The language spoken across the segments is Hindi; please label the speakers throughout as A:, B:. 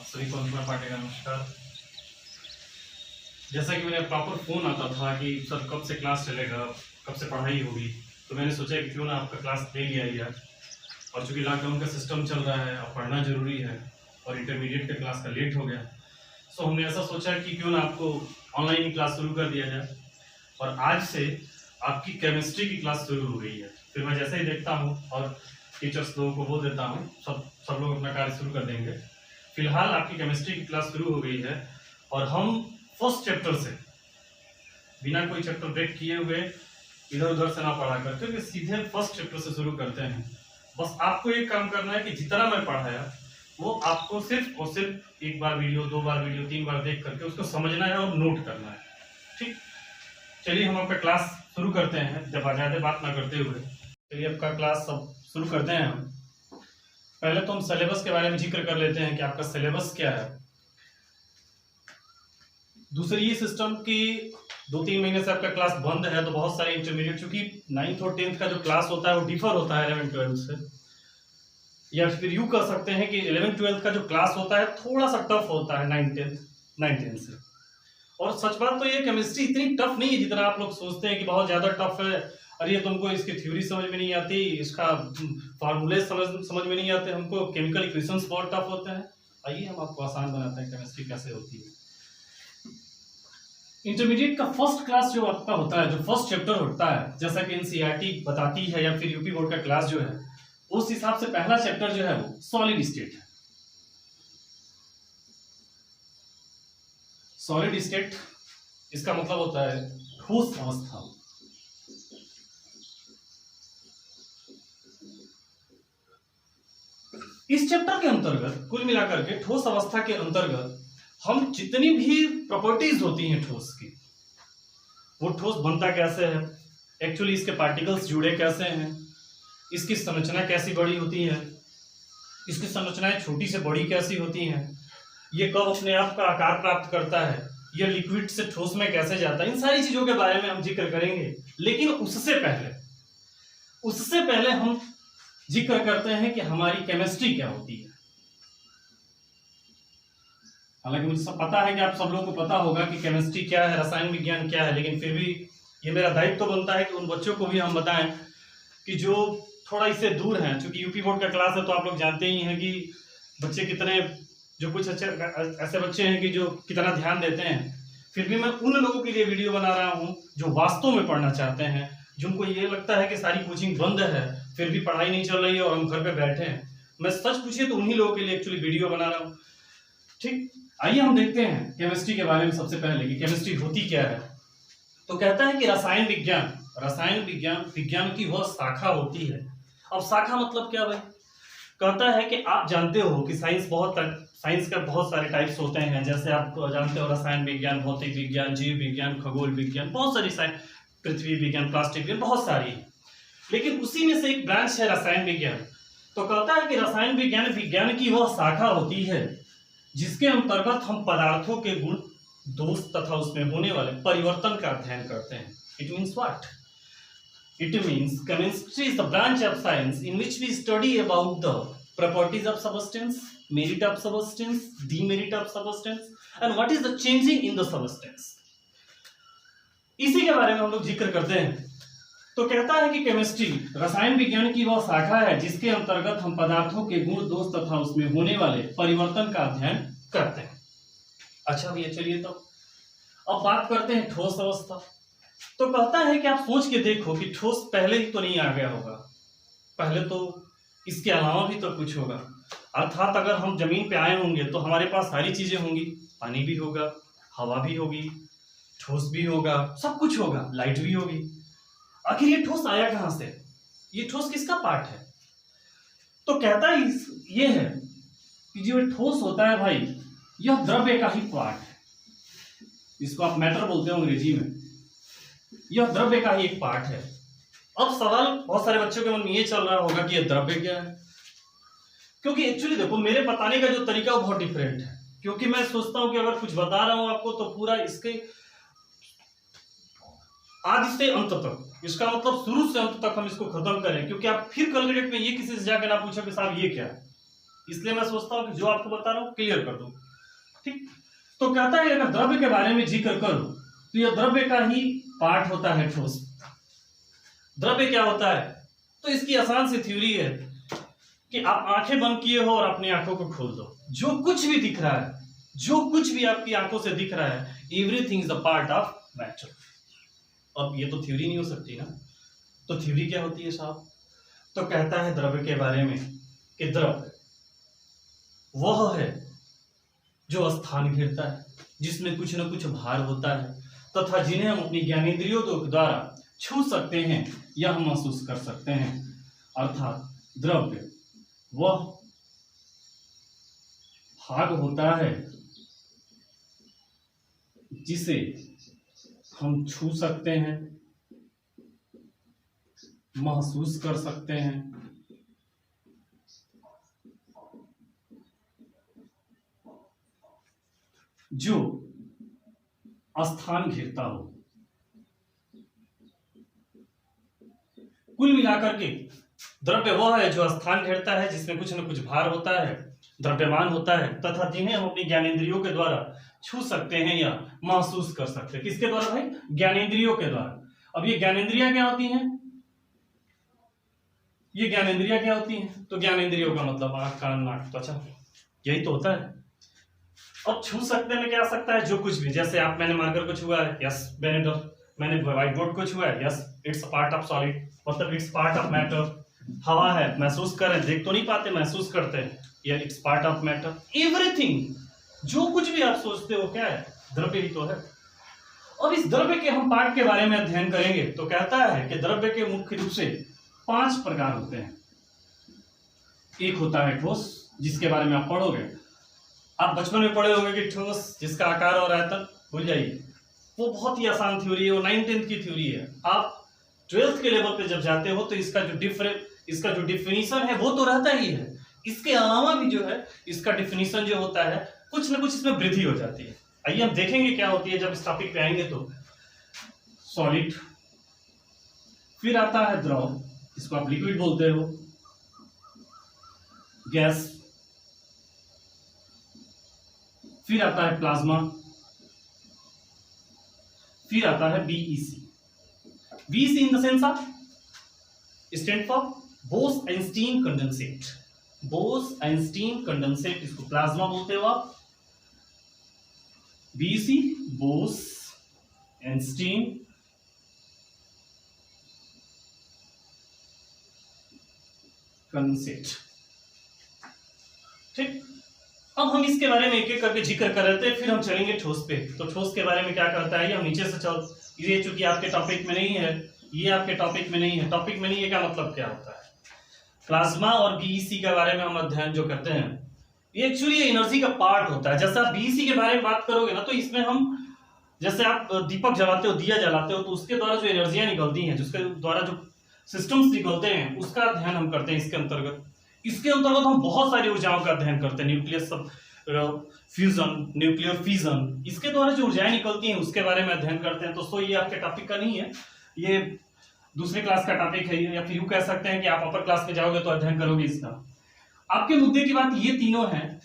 A: आप सभी को अनुपमा पांडे का नमस्कार। जैसा कि मेरा प्रॉपर फोन आता था कि सर कब से क्लास चलेगा, कब से पढ़ाई होगी, तो मैंने सोचा कि क्यों ना आपका क्लास ले लिया जाए। और चूंकि लॉकडाउन का सिस्टम चल रहा है, अब पढ़ना जरूरी है और इंटरमीडिएट का क्लास का लेट हो गया, सो हमने ऐसा सोचा कि क्यों ना आपको ऑनलाइन ही क्लास शुरू कर दिया जाए। और आज से आपकी केमिस्ट्री की क्लास शुरू हो गई है। फिर मैं जैसे ही देखता हूँ और टीचर्स लोगों को बोल देता हूँ, सब लोग अपना कार्य शुरू कर देंगे। फिलहाल आपकी केमिस्ट्री की क्लास शुरू हो गई है और हम फर्स्ट चैप्टर से बिना कोई चैप्टर ब्रेक किए हुए इधर उधर से ना पढ़ा कर, क्योंकि सीधे फर्स्ट चैप्टर से शुरू करते हैं। बस आपको एक काम करना है कि जितना मैं पढ़ाया वो आपको सिर्फ और सिर्फ एक बार वीडियो, 2 बार वीडियो, 3 बार देख करके उसको समझना है और नोट करना है। ठीक, चलिए हम आपका क्लास शुरू करते हैं, जब ज्यादा बात ना करते हुए। चलिए आपका क्लास सब शुरू करते हैं हम। पहले तो हम सिलेबस के बारे में जिक्र कर लेते हैं कि आपका सिलेबस क्या है। दूसरी ये सिस्टम की 2-3 महीने से आपका क्लास बंद है, तो बहुत सारे इंटरमीडिएट, चूंकि 9th और 10th का जो क्लास होता है वो डिफर होता है 11th-12th से, या फिर यूं कह सकते हैं कि 11th-12th का जो क्लास होता है थोड़ा सा टफ होता है 9th-10th से। और सच बात तो ये केमिस्ट्री इतनी टफ नहीं है जितना आप लोग सोचते हैं कि बहुत ज्यादा टफ है। अरे तुमको इसकी थ्योरी समझ में नहीं आती, इसका फार्मूले समझ में नहीं आते, हमको केमिकल इक्वेशंस बहुत टफ होते हैं। आइए हम आपको आसान बनाते हैं केमिस्ट्री कैसे होती है। इंटरमीडिएट का फर्स्ट क्लास जो आपका होता है, जो फर्स्ट चैप्टर होता है, जैसा कि एनसीईआरटी बताती है या फिर यूपी बोर्ड का क्लास जो है, उस हिसाब से पहला चैप्टर जो है वो सॉलिड स्टेट है। सॉलिड स्टेट इसका मतलब होता है ठोस अवस्था। इस चैप्टर के अंतर्गत कुल मिलाकर के ठोस अवस्था के अंतर्गत हम जितनी भी प्रॉपर्टीज होती हैं ठोस की, वो ठोस बनता कैसे है, एक्चुअली इसके पार्टिकल्स जुड़े कैसे हैं, इसकी संरचना कैसी बड़ी होती है, इसकी संरचनाएं छोटी से बड़ी कैसी होती हैं, ये कब अपने आप का आकार प्राप्त करता है, ये लिक्विड से ठोस में कैसे जाता है, इन सारी चीजों के बारे में हम जिक्र करेंगे। लेकिन उससे पहले हम जिक्र करते हैं कि हमारी केमिस्ट्री क्या होती है। हालांकि मुझे सब पता है कि आप सब लोगों को पता होगा कि केमिस्ट्री क्या है, रसायन विज्ञान क्या है, लेकिन फिर भी ये मेरा दायित्व तो बनता है कि उन बच्चों को भी हम बताएं कि जो थोड़ा इससे दूर हैं। क्योंकि यूपी बोर्ड का क्लास है तो आप लोग जानते ही हैं कि बच्चे कितने, जो कुछ अच्छे ऐसे बच्चे हैं कि जो कितना ध्यान देते हैं। फिर भी मैं उन लोगों के लिए वीडियो बना रहा हूँ जो वास्तव में पढ़ना चाहते हैं, जिनको ये लगता है कि सारी कोचिंग बंद है फिर भी पढ़ाई नहीं चल रही है और हम घर पे बैठे हैं। मैं सच पूछिए तो उन्हीं लोगों के लिए एक्चुअली वीडियो बना रहा हूँ। ठीक, आइए हम देखते हैं केमिस्ट्री के बारे में सबसे पहले कि केमिस्ट्री होती क्या है। तो कहता है कि रसायन विज्ञान विज्ञान की वह शाखा होती है। अब शाखा मतलब क्या भाई? कहता है कि आप जानते हो कि साइंस का बहुत सारे टाइप्स होते हैं। जैसे आप जानते हो रसायन विज्ञान, भौतिक विज्ञान, जीव विज्ञान, खगोल विज्ञान, बहुत सारी साइंस, पृथ्वी विज्ञान, प्लास्टिक विज्ञान, बहुत सारी है। लेकिन उसी में से एक ब्रांच है रसायन विज्ञान। तो कहता है कि रसायन विज्ञान की वह शाखा होती है जिसके अंतर्गत हम पदार्थों के गुण, दोष तथा उसमें होने वाले परिवर्तन का अध्ययन करते हैं। It means what? It means chemistry is the branch of science in which we study about the properties of substance, merit of substance, demerit of substance, and what is the changing in the substance. इसी के बारे में हम लोग जिक्र करते हैं। तो कहता है कि केमिस्ट्री रसायन विज्ञान की वह शाखा है जिसके अंतर्गत हम पदार्थों के गुण, दोष तथा उसमें होने वाले परिवर्तन का अध्ययन करते हैं। अच्छा भैया, चलिए तो अब बात करते हैं ठोस अवस्था। तो कहता है कि आप सोच के देखो कि ठोस पहले ही तो नहीं आ गया होगा, पहले तो इसके अलावा भी तो कुछ होगा। अर्थात अगर हम जमीन पे आए होंगे तो हमारे पास सारी चीजें होंगी, पानी भी होगा, हवा भी होगी, ठोस भी होगा, सब कुछ होगा, लाइट भी होगी। आखिर ये ठोस आया कहां से? ये ठोस किसका पार्ट है? तो कहता है ये है कि जो ठोस होता है भाई, यह द्रव्य का ही पार्ट है। इसको आप मैटर बोलते हो अंग्रेजी में। यह द्रव्य का ही एक पार्ट है। अब सवाल बहुत सारे बच्चों के मन में ये चल रहा होगा कि यह द्रव्य क्या है, क्योंकि एक्चुअली देखो मेरे बताने का जो तरीका वो बहुत डिफरेंट है। क्योंकि मैं सोचता हूं कि अगर कुछ बता रहा हूं आपको तो पूरा इसके आदि से अंत तक, इसका मतलब शुरू से अंत तक हम इसको खत्म करें। क्योंकि आप फिर कल के डेट में ये किसी से जाकर ना पूछो कि साहब ये क्या है, इसलिए मैं सोचता हूं कि जो आपको बता रहा हूं क्लियर कर दूं। ठीक, तो कहता है अगर द्रव्य के बारे में जिक्र करूं तो यह द्रव्य का ही पार्ट होता है ठोस। द्रव्य क्या होता है, तो इसकी आसान सी थ्योरी है कि आप आंखें बंद किए हो और अपनी आंखों को खोल दो, जो कुछ भी दिख रहा है, जो कुछ भी आपकी आंखों से दिख रहा है, everything is a part of matter. अब ये तो थ्योरी नहीं हो सकती ना, तो थ्योरी क्या होती है साहब? तो कहता है द्रव्य के बारे में कि द्रव्य वह है जो स्थान घेरता है, जिसमें कुछ न कुछ भार होता है, तथा जिन्हें हम अपनी ज्ञानेंद्रियों के द्वारा छू सकते हैं या हम महसूस कर सकते हैं। अर्थात द्रव्य वह भाग होता है जिसे हम छू सकते हैं, महसूस कर सकते हैं, जो स्थान घेरता हो। कुल मिलाकर के द्रव्य वह है जो स्थान घेरता है, जिसमें कुछ न कुछ भार होता है, द्रव्यमान होता है, तथा जिन्हें हम अपनी ज्ञानेंद्रियों के द्वारा छू सकते हैं या महसूस कर सकते हैं। किसके द्वारा भाई? ज्ञानेंद्रियों के द्वारा। अब ये ज्ञानेंद्रियां क्या होती हैं? ये ज्ञानेंद्रियां क्या होती हैं? तो ज्ञानेंद्रियों का मतलब आंख, कान, नाक, त्वचा, यही तो होता है। अब छू सकते में क्या आ सकता है? जो कुछ भी, जैसे आप, मैंने मार्कर को छुआ है, यस, मैंने व्हाइट बोर्ड को छुआ है, yes, it's part of solid, मतलब इट्स पार्ट ऑफ मैटर। हवा है, महसूस कर रहे हैं, देख तो नहीं पाते, महसूस करते हैं, या it's part of matter. Everything, जो कुछ भी आप सोचते हो क्या है? द्रव्य ही तो है। अब इस द्रव्य के हम पार्ट के बारे में अध्ययन करेंगे तो कहता है कि द्रव्य के मुख्य रूप से 5 प्रकार होते हैं। एक होता है ठोस, जिसके बारे में आप पढ़ोगे, आप बचपन में पढ़े होंगे कि ठोस जिसका आकार और आयतन, भूल जाइए, वो बहुत ही आसान थ्योरी है, वो 9th-10th की थ्योरी है। आप 12th के लेवल पे जब जाते हो तो इसका जो डिफिनीशन है वो तो रहता ही है, इसके अलावा भी जो है इसका डिफिनीशन जो होता है कुछ ना कुछ इसमें वृद्धि हो जाती है। आइए हम देखेंगे क्या होती है जब इस टॉपिक पे आएंगे। तो सॉलिड, फिर आता है द्रव, इसको आप लिक्विड बोलते हो, गैस, फिर आता है प्लाज्मा, फिर आता है BEC. BEC in the sense of stand for Bose-Einstein condensate. Bose-Einstein condensate, इसको प्लाज्मा बोलते हो आप। BEC Bose-Einstein condensate. ठीक, अब हम इसके बारे में एक एक करके जिक्र कर रहे थे, फिर हम चलेंगे ठोस पे। तो ठोस के बारे में क्या करता है, ये हम नीचे से चल, ये चूंकि आपके टॉपिक में नहीं है, ये आपके टॉपिक में नहीं है। टॉपिक में नहीं है का मतलब क्या होता है? प्लाज्मा और बीईसी के बारे में हम अध्ययन जो करते हैं, ये एक्चुअली एनर्जी का पार्ट होता है। जैसे आप बीईसी के बारे में बात करोगे ना, तो इसमें हम, जैसे आप दीपक जलाते हो, दिया जलाते हो, तो उसके द्वारा जो एनर्जियां निकलती हैं, जिसके द्वारा जो सिस्टम्स निकलते हैं, उसका अध्ययन हम करते हैं इसके अंतर्गत। इसके अंतर्गत हम बहुत सारी ऊर्जाओं का अध्ययन करते हैं, न्यूक्लियस फ्यूजन, न्यूक्लियर फिजन, इसके द्वारा जो ऊर्जाएं निकलती हैं उसके बारे में अध्ययन करते हैं। तो ये आपके टॉपिक का नहीं है, ये दूसरे क्लास का टॉपिक है, या फिर यूं कह सकते हैं कि आप अपर क्लास में जाओगे तो अध्ययन करोगे इसका। आपके मुद्दे की बात ये तीनों हैं,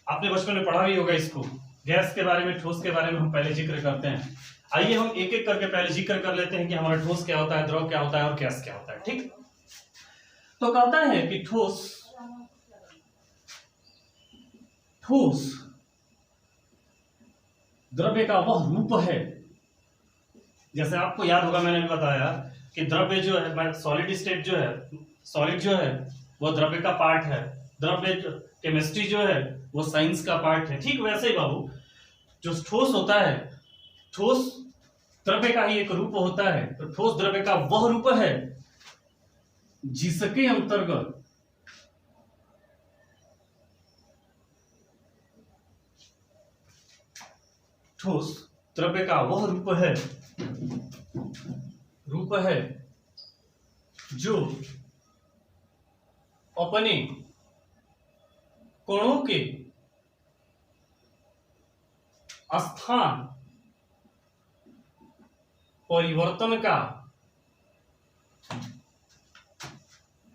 A: आपने बचपन में पढ़ा भी होगा इसको। गैस के बारे में, ठोस के बारे में हम पहले जिक्र करते हैं। आइए हम एक एक करके पहले जिक्र कर लेते हैं कि हमारा ठोस क्या होता है, द्रव क्या होता है और गैस क्या होता है। ठीक, तो कहता है कि ठोस द्रव्य का वह रूप है, जैसे आपको याद होगा मैंने भी बताया कि द्रव्य जो है, सॉलिड स्टेट जो है, सॉलिड जो है वो द्रव्य का पार्ट है, द्रव्य केमिस्ट्री जो है वो साइंस का पार्ट है। ठीक वैसे ही बाबू, जो ठोस होता है, ठोस द्रव्य का ही एक रूप होता है। तो ठोस द्रव्य का वह रूप है जिसके अंतर्गत ठोस द्रव्य का वह रूप है जो अपने कणों के स्थान परिवर्तन का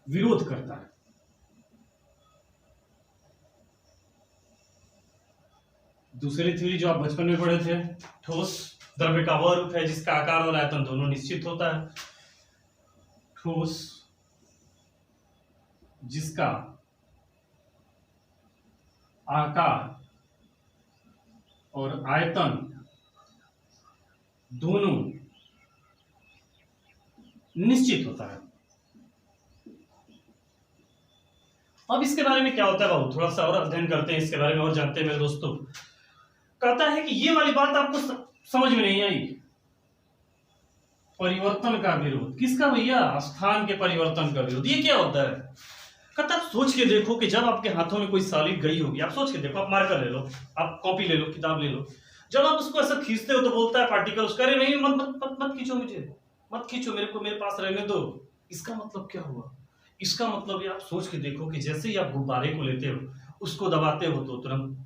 A: विरोध करता है। दूसरी थ्योरी जो आप बचपन में पढ़े थे, ठोस द्रव्य का वह रूप है जिसका आकार और आयतन दोनों निश्चित होता है। ठोस जिसका आकार और आयतन दोनों निश्चित होता है। अब इसके बारे में क्या होता है बाबू, थोड़ा सा और अध्ययन करते हैं इसके बारे में और जानते हैं मेरे दोस्तों। कहता है कि ये वाली बात आपको समझ में नहीं आई, परिवर्तन का विरोध। किसका भैया? स्थान के परिवर्तन का विरोध। ये क्या होता है? कहता है सोच के देखो कि जब आपके हाथों में कोई सॉलिड गई होगी, आप सोच के देखो, आप मार्कर ले लो, आप कॉपी ले लो, किताब ले लो, जब आप उसको ऐसा खींचते हो तो बोलता है पार्टिकल उसका, अरे नहीं मत मत मत मत खींचो, मुझे मत खींचो, मेरे को मेरे पास रहने दो। इसका मतलब क्या हुआ? इसका मतलब ये आप सोच के देखो कि जैसे ही आप गुब्बारे को लेते हो, उसको दबाते हो तो तुरंत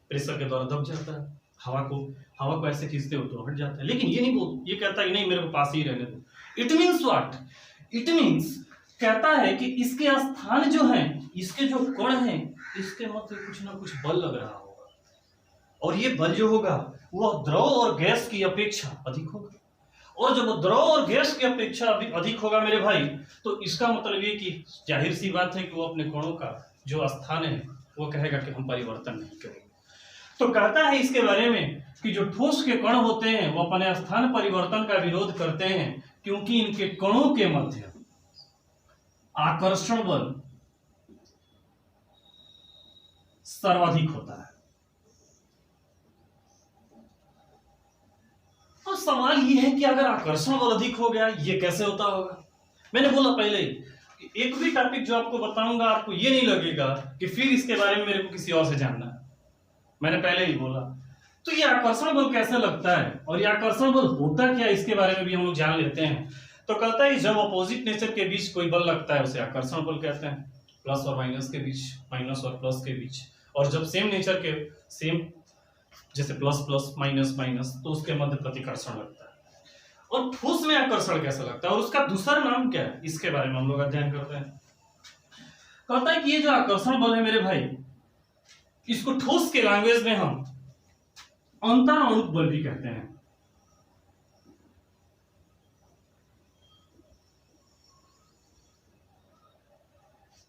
A: प्रेशर के द्वारा दब जाता है, हवा को ऐसे खींचते हो तो हट जाता है। लेकिन ये नहीं बोल, ये कहता है नहीं मेरे को पास ही रहने दो। It means what? It means कहता है कि इसके स्थान जो हैं, इसके जो कण हैं, इसके मध्य कुछ ना कुछ बल लग रहा होगा, और ये बल जो होगा वह द्रव और गैस की अपेक्षा अधिक होगा। और जब द्रव और गैस की अपेक्षा अधिक होगा मेरे भाई, तो इसका मतलब ये कि जाहिर सी बात है कि वो अपने कणों का जो स्थान है वो कहेगा कि हम परिवर्तन नहीं करेंगे। तो कहता है इसके बारे में कि जो ठोस के कण होते हैं वो अपने स्थान परिवर्तन का विरोध करते हैं, क्योंकि इनके कणों के मध्य आकर्षण बल सर्वाधिक होता है। तो सवाल ये है कि अगर आकर्षण बल अधिक हो गया, ये कैसे होता होगा? मैंने बोला पहले ही कि एक भी टॉपिक जो आपको बताऊंगा आपको ये नहीं लगेगा कि फिर इसके बारे में मेरे को किसी और से जानना है। मैंने पहले ही बोला। तो ये आकर्षण बल कैसे लगता है और ये आकर्षण बल होता क्या, इसके बारे में भी हम लोग जान लेते हैं। तो कहता है जब अपोजिट नेचर के बीच कोई बल लगता है उसे आकर्षण बल कहते हैं, प्लस और माइनस के बीच, माइनस और प्लस के बीच। और जब सेम नेचर के सेम, जैसे प्लस प्लस माइनस माइनस, तो उसके मध्य प्रतिकर्षण लगता है। और ठोस में आकर्षण कैसे लगता है और उसका दूसरा नाम क्या है, इसके बारे में हम लोग अध्ययन करते हैं। कहता है कि ये जो आकर्षण बल है मेरे भाई, इसको ठोस के लैंग्वेज में हम अंतराणुक बल भी कहते हैं।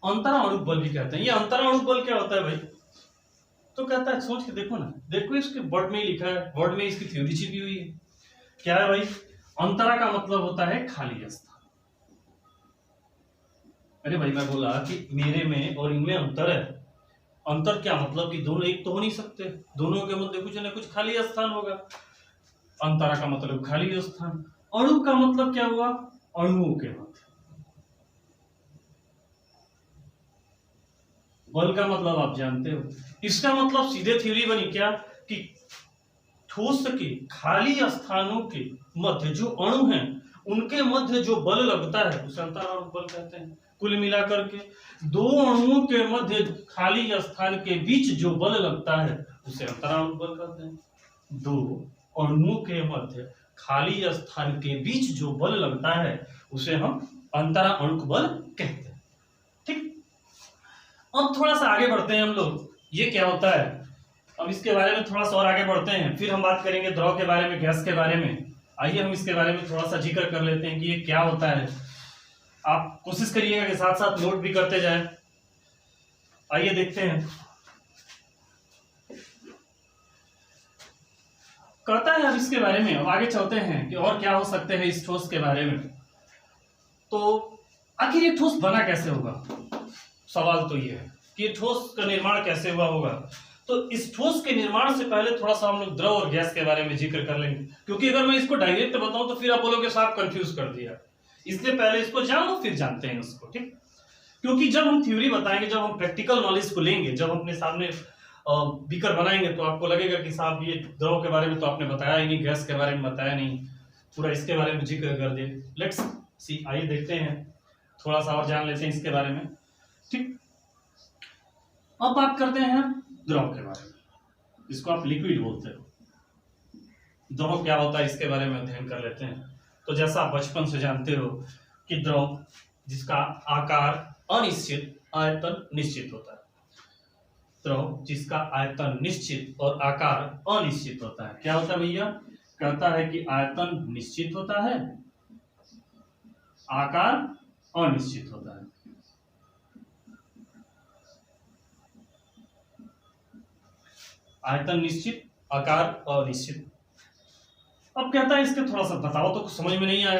A: अंतराणुक बल भी कहते हैं। ये अंतराणुक बल क्या होता है भाई? तो कहता है सोच के देखो ना, देखो इसके वर्ड में ही लिखा है, वर्ड में इसकी थ्योरी छिपी हुई है। क्या है भाई? अंतरा का मतलब होता है खाली स्थान। अरे भाई मैं बोला कि मेरे में और इनमें अंतर है। अंतर क्या मतलब कि दोनों एक तो हो नहीं सकते, दोनों के मध्य कुछ ना कुछ खाली स्थान होगा। अंतरा का मतलब खाली स्थान। अणु का मतलब क्या हुआ? अणुओं के मध्य। बल का मतलब आप जानते हो। इसका मतलब सीधे थ्योरी बनी क्या कि ठोस के खाली स्थानों के मध्य जो अणु हैं उनके मध्य जो बल लगता है उसे अंतराणुक बल कहते हैं। कुल मिलाकर के दो अणुओं के मध्य खाली स्थान के बीच जो बल लगता है उसे अंतराणुक बल कहते हैं। दो अणुओं के मध्य खाली स्थान के बीच जो बल लगता है उसे हम अंतराणुक बल कहते हैं। ठीक, अब थोड़ा सा आगे बढ़ते हैं हम लोग, ये क्या होता है अब इसके बारे में थोड़ा सा और आगे बढ़ते हैं, फिर हम बात करेंगे द्रव के बारे में, गैस के बारे में। आइए हम इसके बारे में थोड़ा सा जिक्र कर लेते हैं कि ये क्या होता है। आप कोशिश करिएगा कि साथ साथ नोट भी करते जाएं। आइए देखते हैं। कहता है अब इसके बारे में, अब आगे चलते हैं कि और क्या हो सकते हैं इस ठोस के बारे में। तो आखिर ये ठोस बना कैसे होगा? सवाल तो ये है कि ठोस का निर्माण कैसे हुआ होगा। तो इस ठोस के निर्माण से पहले थोड़ा सा हम लोग द्रव और गैस के बारे में जिक्र कर लेंगे, क्योंकि अगर मैं इसको डायरेक्ट बताऊं तो फिर आप बोलोगे साहब कंफ्यूज कर दिया, इसलिए पहले इसको जानो फिर जानते हैं उसको। ठीक, क्योंकि जब हम थ्योरी बताएंगे, जब हम प्रैक्टिकल नॉलेज को लेंगे, जब अपने सामने बीकर बनाएंगे तो आपको लगेगा कि साहब ये द्रव के बारे में तो आपने बताया ही नहीं, गैस के बारे में बताया नहीं, पूरा इसके बारे में जिक्र कर दे। लेट्स सी, आइए देखते हैं, थोड़ा सा और जान लेते हैं इसके बारे में। ठीक, अब बात करते हैं द्रव के बारे में, जिसको आप लिक्विड बोलते हो। द्रव क्या होता है इसके बारे में अध्ययन कर लेते हैं। तो जैसा आप बचपन से जानते हो कि द्रव जिसका आकार अनिश्चित, आयतन निश्चित होता है। द्रव जिसका आयतन निश्चित और आकार अनिश्चित होता है। क्या होता है भैया? कहता है कि आयतन निश्चित होता है, आकार अनिश्चित होता है। आयतन निश्चित, आकार अनिश्चित। अब कहता है इसके थोड़ा सा बताओ तो, कुछ समझ में नहीं आया।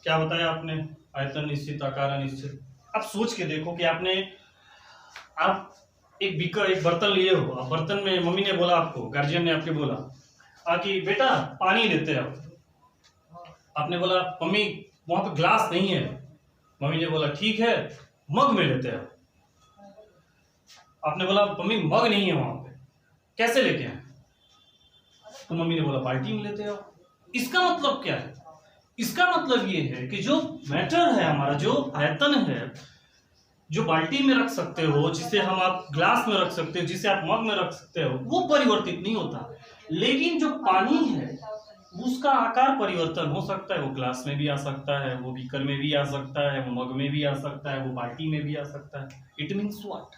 A: क्या बताया आपने? आयतन निश्चित, आकार अनिश्चित। अब सोच के देखो कि आप एक बीकर, एक बर्तन लिए हो, अब बर्तन में मम्मी ने बोला आपको, गार्जियन ने आपके बोला कि बेटा पानी लेते हो। आपने बोला मम्मी वहां पे ग्लास नहीं है। मम्मी ने बोला ठीक है मग में लेते हो। आपने बोला मम्मी मग नहीं है वहां पे, कैसे लेके आए? तो मम्मी ने बोला बाल्टी में लेते हो। इसका मतलब क्या है? इसका मतलब ये है कि जो मैटर है हमारा, जो आयतन है, जो बाल्टी में रख सकते हो, जिसे हम आप ग्लास में रख सकते हो, जिसे आप मग में रख सकते हो, वो परिवर्तित नहीं होता। लेकिन जो पानी है उसका आकार परिवर्तन हो सकता है। वो ग्लास में भी आ सकता है, वो बीकर में भी आ सकता है, वो मग में भी आ सकता है, वो बाल्टी में भी आ सकता है। It means what?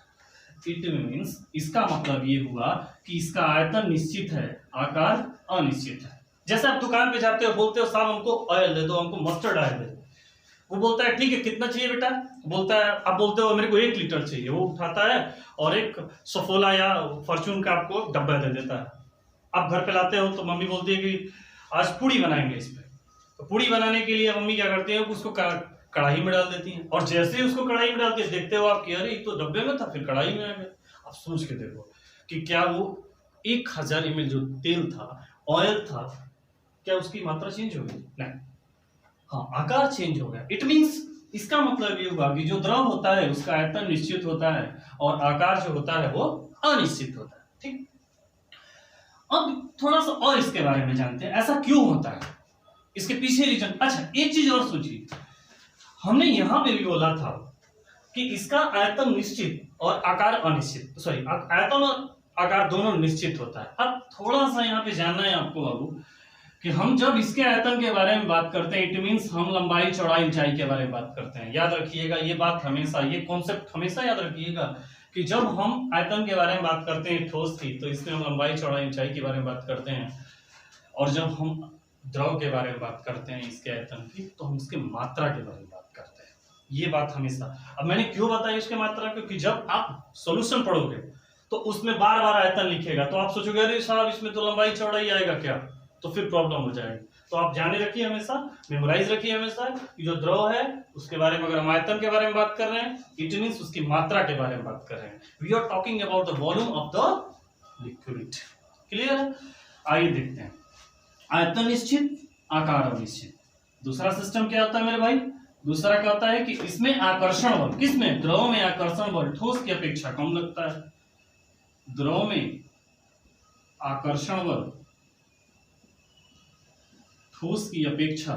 A: It means, इसका मतलब ये हुआ कि इसका आयतन निश्चित है, आकार अनिश्चित है। जैसे आप दुकान पे जाते हो, बोलते हो साहब हमको ऑयल दे दो, हमको मस्टर्ड ऑयल दे दो। वो बोलता है ठीक है कितना चाहिए बेटा? बोलता है, आप बोलते हो मेरे को 1 लीटर चाहिए। वो उठाता है और एक सफोला या फॉर्चून का आपको डब्बा दे देता है। आप घर पे लाते हो तो मम्मी बोलती है कि आज पूड़ी बनाएंगे इस पे। तो पूड़ी बनाने के लिए मम्मी क्या करती है, उसको कढ़ाई में डाल देती है। और जैसे ही उसको कढ़ाई में डालती है, देखते हो आप कि अरे ये तो डब्बे में था, फिर कढ़ाई में आ गया। आप सोच के देखो कि क्या वो 1000 ml जो तेल था, ऑयल था, क्या उसकी मात्रा चेंज हो गई? नहीं, हाँ, आकार चेंज हो गया। इट मीन्स, इसका मतलब ये हुआ कि जो द्रव होता है उसका आयतन निश्चित होता है और आकार जो होता है वो अनिश्चित होता है। ठीक, अब थोड़ा सा और इसके बारे में जानते हैं, ऐसा क्यों होता है, इसके पीछे रीजन। अच्छा, एक चीज और सोचिए, हमने यहां पे भी बोला था कि इसका आयतन निश्चित और आकार अनिश्चित, सॉरी, आयतन और आकार दोनों निश्चित होता है। अब थोड़ा सा यहाँ पे जानना है आपको बाबू कि हम जब इसके आयतन के बारे में बात करते हैं, इट मीन्स हम लंबाई चौड़ाई ऊंचाई के बारे में बात करते हैं। याद रखिएगा ये बात हमेशा, ये कॉन्सेप्ट हमेशा याद रखिएगा कि जब हम आयतन के बारे में बात करते हैं ठोस की, तो इसमें हम लंबाई चौड़ाई ऊंचाई के बारे में बात करते हैं। और जब हम द्रव के बारे में बात करते हैं इसके आयतन की, तो हम इसके मात्रा के बारे में बात करते हैं। ये बात हमेशा। अब मैंने क्यों बताया इसके मात्रा, क्योंकि जब आप सोल्यूशन पढ़ोगे तो उसमें बार बार आयतन लिखेगा, तो आप सोचोगे अरे साहब इसमें तो लंबाई चौड़ाई आएगा क्या, तो फिर प्रॉब्लम हो जाएगी। तो आप जाने रखिए हमेशा, मेमोराइज रखिए हमेशा कि जो द्रव है उसके बारे में अगर हम आयतन के बारे में बात कर रहे हैं, इट मीन्स उसकी मात्रा के बारे में बात कर रहे हैं। We are talking about the volume of the liquid. Clear है? आइए देखते हैं, आयतन निश्चित, आकार अनिश्चित। दूसरा सिस्टम क्या होता है मेरे भाई? दूसरा क्या होता है कि इसमें आकर्षण बल, किसमें? द्रव में आकर्षण बल ठोस की अपेक्षा कम लगता है। द्रव में आकर्षण बल ठोस की अपेक्षा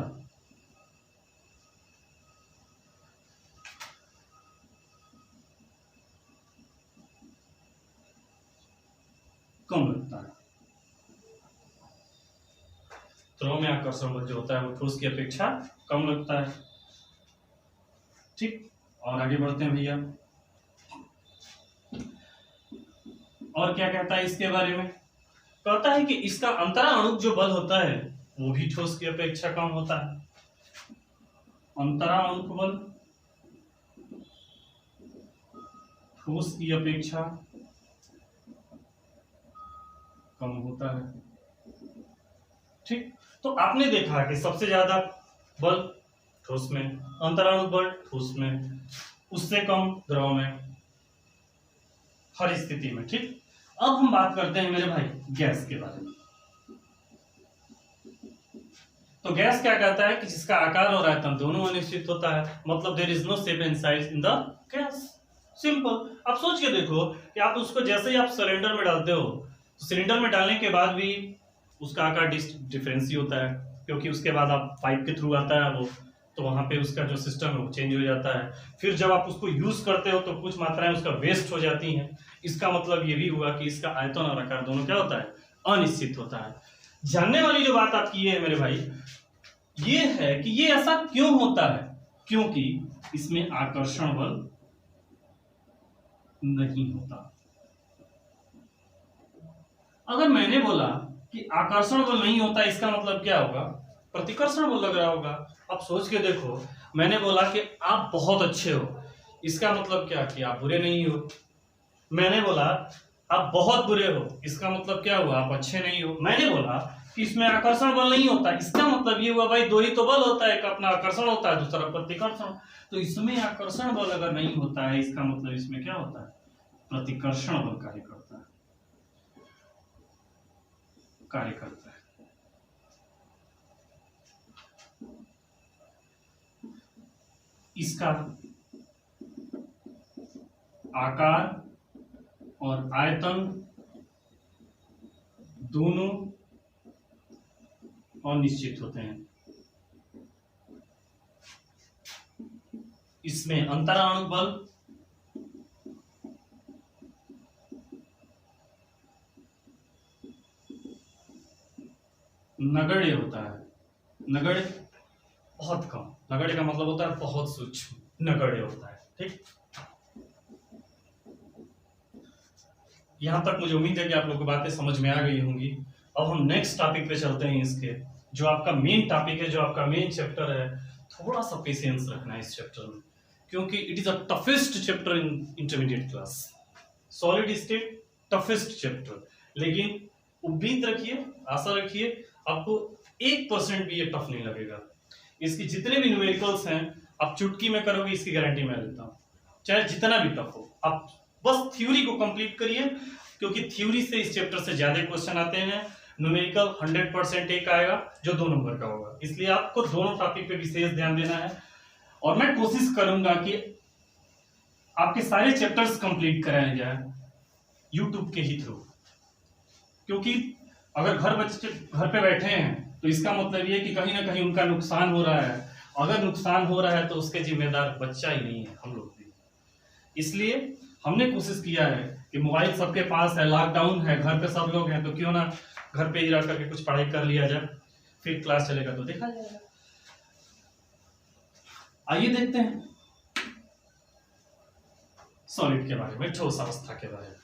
A: कम लगता है। द्रव में आकर्षण बल जो होता है वो ठोस की अपेक्षा कम लगता है। ठीक, और आगे बढ़ते हैं भैया। और क्या कहता है इसके बारे में? कहता है कि इसका अंतराणु जो बल होता है वो भी ठोस की अपेक्षा कम होता है। अंतराणु बल ठोस की अपेक्षा कम होता है। ठीक, तो आपने देखा कि सबसे ज्यादा बल ठोस में, अंतराणु बल ठोस में, उससे कम द्रव में, हर स्थिति में। ठीक, अब हम बात करते हैं मेरे भाई गैस के बारे में। तो गैस क्या कहता है कि जिसका आकार और आयतन दोनों अनिश्चित होता है, मतलब there is no shape and size in the gas. Simple. आप सोच के देखो कि आप उसको जैसे ही आप सिलेंडर में डालते हो, तो सिलेंडर में डालने के बाद भी उसका आकार डिफरेंस ही होता है, क्योंकि उसके बाद आप पाइप के थ्रू आता है वो, तो वहां पे उसका जो सिस्टम है वो चेंज हो जाता है। फिर जब आप उसको यूज करते हो तो कुछ मात्राएं उसका वेस्ट हो जाती हैं। इसका मतलब ये भी हुआ कि इसका आयतन और आकार दोनों क्या होता है? अनिश्चित होता है। जानने वाली जो बात आपकी ये है मेरे भाई, ये है कि ये ऐसा क्यों होता है? क्योंकि इसमें आकर्षण बल नहीं होता। अगर मैंने बोला कि आकर्षण बल नहीं होता, इसका मतलब क्या होगा? प्रतिकर्षण बल लग रहा होगा। अब सोच के देखो, मैंने बोला कि आप बहुत अच्छे हो, इसका मतलब क्या कि आप बुरे नहीं हो। मैंने बोला आप बहुत बुरे हो, इसका मतलब क्या हुआ? आप अच्छे नहीं हो। मैंने बोला कि इसमें आकर्षण बल नहीं होता, इसका मतलब ये हुआ भाई दो ही तो बल होता है, एक अपना आकर्षण होता है, दूसरा प्रतिकर्षण। तो इसमें आकर्षण बल अगर नहीं होता है, इसका मतलब इसमें क्या होता है? प्रतिकर्षण बल कार्य करता है, कार्य करता है। इसका आकार और आयतन दोनों अनिश्चित होते हैं। इसमें अंतराणु बल नगण्य होता है। नगण्य बहुत कम, नगण्य का मतलब होता है बहुत सूक्ष्म, नगण्य होता है। ठीक, यहां तक मुझे उम्मीद है कि आप लोगों को बातें समझ में आ गई होंगी। अब हम नेक्स्ट टॉपिक पे चलते हैं। इसके जो आपका मेन टॉपिक है, जो आपका मेन चैप्टर है, थोड़ा सा पेशेंस रखना है इस चैप्टर में, क्योंकि it is a toughest chapter in intermediate class. Solid state toughest chapter, लेकिन उम्मीद रखिए, आशा रखिए आपको 1% भी ये टफ नहीं लगेगा। इसकी जितने भी न्यूमेरिकल्स हैं आप चुटकी में करोगे, इसकी गारंटी मैं देता हूँ, चाहे जितना भी टफ हो। आप बस थ्योरी को कंप्लीट करिए, क्योंकि थ्योरी से इस चैप्टर से ज्यादा क्वेश्चन आते हैं। न्यूमेरिकल 100% एक आएगा जो 2 नंबर का होगा, इसलिए आपको दोनों टॉपिक पे विशेष ध्यान देना है। और मैं कोशिश करूंगा कि आपके सारे चैप्टर्स कंप्लीट कराए जाए यूट्यूब के ही थ्रू, क्योंकि अगर घर पे बैठे हैं तो इसका मतलब ये कि कहीं ना कहीं उनका नुकसान हो रहा है। अगर नुकसान हो रहा है तो उसके जिम्मेदार बच्चा ही नहीं है, हम लोग भी। इसलिए हमने कोशिश किया है कि मोबाइल सबके पास है, लॉकडाउन है, घर पे सब लोग हैं, तो क्यों ना घर पे ही रह करके कुछ पढ़ाई कर लिया जाए, फिर क्लास चलेगा तो देखा जाएगा। आइए देखते हैं सॉलिड के बारे में, ठोस अवस्था के बारे में।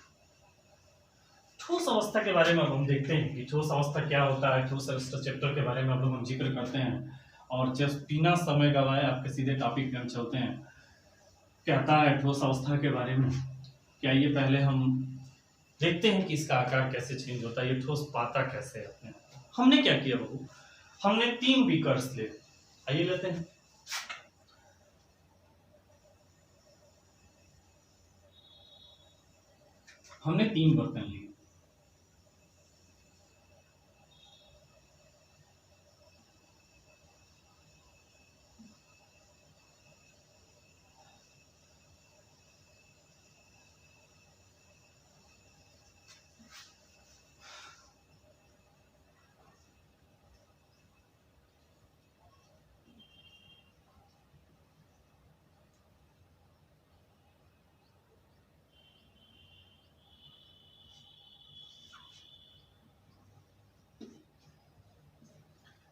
A: ठोस अवस्था के बारे में अब हम देखते हैं कि ठोस अवस्था क्या होता है। ठोस अवस्था चैप्टर के बारे में अब हम जिक्र करते हैं, और जब बिना समय गवाए आपके सीधे टॉपिक पे हम चलते हैं। कहता है ठोस अवस्था के बारे में, क्या ये पहले हम देखते हैं कि इसका आकार कैसे चेंज होता है, ये ठोस पाता कैसे है अपने। हमने क्या किया बहू, हमने 3 बीकर्स ले, आइए लेते हैं। हमने 3 बर्तन लिए,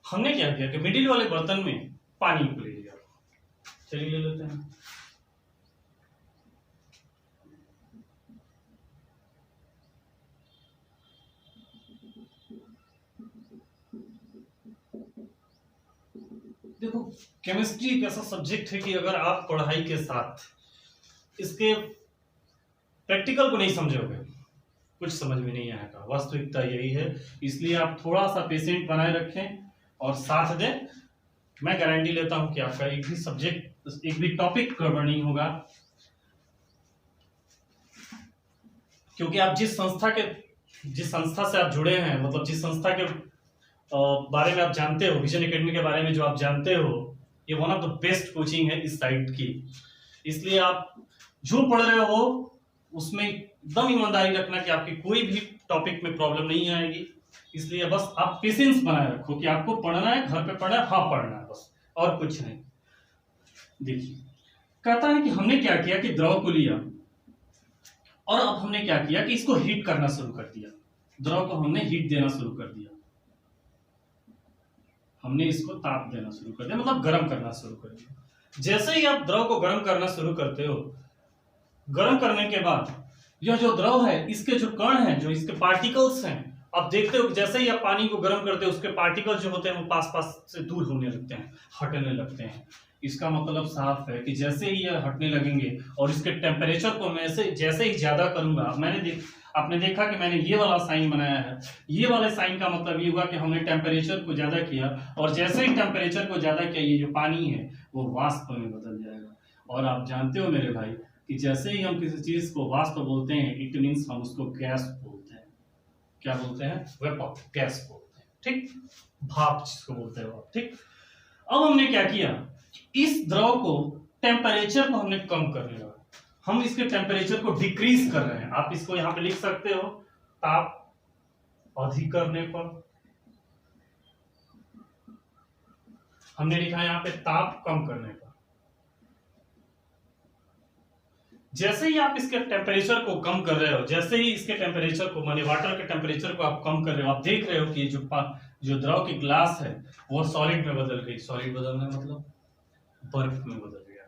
A: हमने क्या किया कि मिडिल वाले बर्तन में पानी को ले लिया। चलिए ले लेते हैं। देखो, केमिस्ट्री एक ऐसा सब्जेक्ट है कि अगर आप पढ़ाई के साथ इसके प्रैक्टिकल को नहीं समझोगे, कुछ समझ में नहीं आएगा। वास्तविकता यही है, इसलिए आप थोड़ा सा पेशेंट बनाए रखें और साथ दें। मैं गारंटी लेता हूं कि आपका एक भी सब्जेक्ट, एक भी टॉपिक गड़बड़ नहीं होगा, क्योंकि आप जिस संस्था से आप जुड़े हैं, मतलब जिस संस्था के बारे में आप जानते हो, विजन एकेडमी के बारे में जो आप जानते हो, ये one of the best coaching है इस साइट की। इसलिए आप जो पढ़ रहे हो उसमें एकदम ईमानदारी रखना कि आपकी कोई भी टॉपिक में प्रॉब्लम नहीं आएगी। इसलिए बस आप पेशेंस बनाए रखो कि आपको पढ़ना है, घर पे पढ़ना है, हाँ पढ़ना है, बस और कुछ नहीं। देखिए, कहता है कि हमने क्या किया कि द्रव को लिया और अब हमने क्या किया कि इसको हीट करना शुरू कर दिया। द्रव को हमने हीट देना शुरू कर दिया, हमने इसको ताप देना शुरू कर दिया, मतलब गर्म करना शुरू कर दिया। जैसे ही आप द्रव को गर्म करना शुरू करते हो, गर्म करने के बाद यह जो द्रव है, इसके जो कण हैं, जो इसके पार्टिकल्स हैं, आप देखते हो कि जैसे ही आप पानी को गर्म करते हो उसके पार्टिकल जो होते हैं वो पास पास से दूर होने लगते हैं, हटने लगते हैं। इसका मतलब साफ है कि जैसे ही ये हटने लगेंगे और इसके टेम्परेचर को मैं जैसे ही ज्यादा करूंगा, आपने देखा कि मैंने ये वाला साइन बनाया है, ये वाले साइन का मतलब ये हुआ कि हमने टेम्परेचर को ज्यादा किया, और जैसे ही टेम्परेचर को ज्यादा किया ये जो पानी है वो वाष्प में बदल जाएगा। और आप जानते हो मेरे भाई कि जैसे ही हम किसी चीज को वाष्प बोलते हैं, इट मीन्स हम उसको गैस बोलते हैं। क्या बोलते हैं? वेपर, गैस बोलते हैं, ठीक, भाप जिसको बोलते हैं आप, ठीक। अब हमने क्या किया, इस द्रव को टेम्परेचर को हमने कम कर लिया, हम इसके टेम्परेचर को डिक्रीज कर रहे हैं। आप इसको यहां पे लिख सकते हो, ताप अधिक करने पर, हमने लिखा है यहां पे ताप कम करने पर। जैसे ही आप इसके टेम्परेचर को कम कर रहे हो, जैसे ही इसके टेम्परेचर को माने वाटर के टेम्परेचर को आप कम कर रहे हो, आप देख रहे हो कि जो द्रव की ग्लास है वो सॉलिड में बदल गई। सॉलिड बदलना मतलब बर्फ में बदल गया।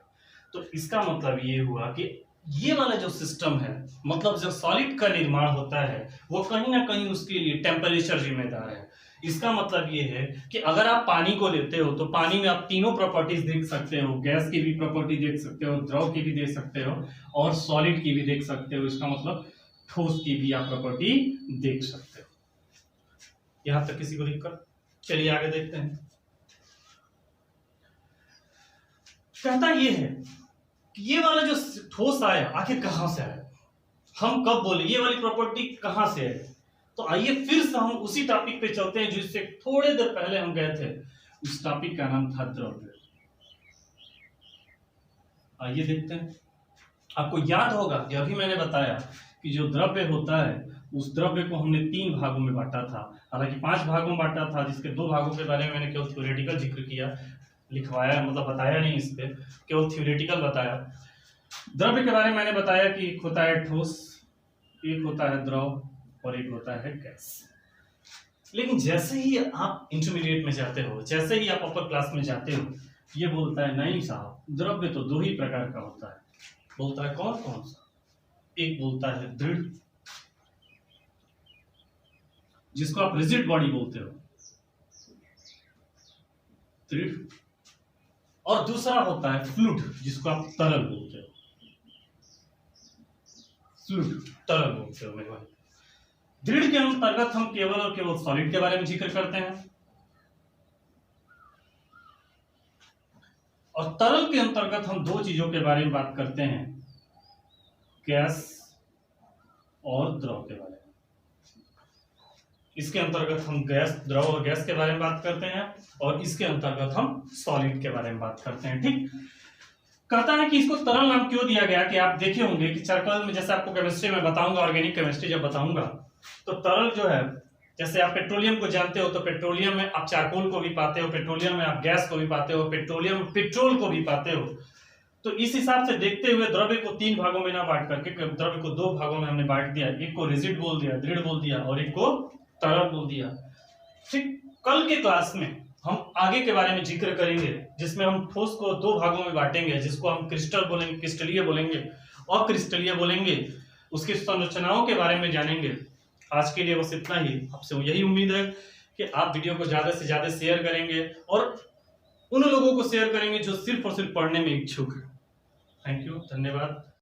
A: तो इसका मतलब ये हुआ कि ये वाला जो सिस्टम है, मतलब जो सॉलिड का निर्माण होता है वो कहीं ना कहीं उसके लिए टेम्परेचर जिम्मेदार है। इसका मतलब ये है कि अगर आप पानी को लेते हो तो पानी में आप तीनों प्रॉपर्टीज देख सकते हो, गैस की भी प्रॉपर्टी देख सकते हो, द्रव की भी देख सकते हो, और सॉलिड की भी देख सकते हो। इसका मतलब ठोस की भी आप प्रॉपर्टी देख सकते हो। यहां तक किसी को दिक्कत? चलिए आगे देखते हैं। कहता ये है कि ये वाला जो ठोस आया आखिर कहां से आया, हम कब बोले ये वाली प्रॉपर्टी कहां से है। तो आइए फिर से हम उसी टॉपिक पे चलते हैं जिससे थोड़े देर पहले हम गए थे। उस टॉपिक का नाम था द्रव्य। आइए देखते हैं। आपको याद होगा कि अभी मैंने बताया कि जो द्रव्य होता है उस द्रव्य को हमने 3 भागों में बांटा था, हालांकि 5 भागों में बांटा था, जिसके 2 भागों के बारे में मैंने केवल थ्योरेटिकल जिक्र किया, लिखवाया मतलब बताया नहीं, इस पे केवल थ्योरेटिकल बताया। द्रव्य के बारे में मैंने बताया कि एक होता है ठोस, एक होता है द्रव और एक होता है गैस। लेकिन जैसे ही आप इंटरमीडिएट में जाते हो, जैसे ही आप अपर क्लास में जाते हो, ये बोलता है नहीं साहब, द्रव्य तो 2 ही प्रकार का होता है। बोलता है कौन कौन सा? एक बोलता है दृढ़, जिसको आप रिजिड बॉडी बोलते हो, दृढ़, और दूसरा होता है फ्लूइड, जिसको आप तरल बोलते हो, फ्लूइड, तरल बोलते हो मेरे भाई। दृढ़ के अंतर्गत हम केवल और केवल सॉलिड के बारे में जिक्र करते हैं, और तरल के अंतर्गत हम 2 चीजों के बारे में बात करते हैं, गैस और द्रव के बारे में। इसके अंतर्गत हम गैस, द्रव और गैस के बारे में बात करते हैं, और इसके अंतर्गत हम सॉलिड के बारे में बात करते हैं, ठीक। कहता है कि इसको तरल नाम क्यों दिया गया कि आप देखे होंगे कि चारकोल में, जैसे आपको केमिस्ट्री में बताऊंगा, ऑर्गेनिक केमिस्ट्री जब बताऊंगा, तो तरल जो है, जैसे आप पेट्रोलियम को जानते हो तो पेट्रोलियम में आप चारकोल को भी पाते हो, पेट्रोलियम में आप गैस को भी पाते हो, पेट्रोलियम में पेट्रोल को भी पाते हो। तो इस हिसाब से देखते हुए द्रव्य को 3 भागों में ना बांट करके द्रव्य को 2 भागों में हमने बांट दिया। एक को रिजिड बोल दिया, दृढ़ बोल दिया, और एक को तरल बोल दिया, ठीक। कल के क्लास में हम आगे के बारे में जिक्र करेंगे, जिसमें हम ठोस को 2 भागों में बांटेंगे, जिसको हम क्रिस्टल बोलेंगे, क्रिस्टलीय बोलेंगे, और क्रिस्टलीय बोलेंगे। उसकी संरचनाओं के बारे में जानेंगे। आज के लिए बस इतना ही। आपसे यही उम्मीद है कि आप वीडियो को ज्यादा से ज्यादा शेयर करेंगे, और उन लोगों को शेयर करेंगे जो सिर्फ और सिर्फ पढ़ने में इच्छुक है। थैंक यू, धन्यवाद।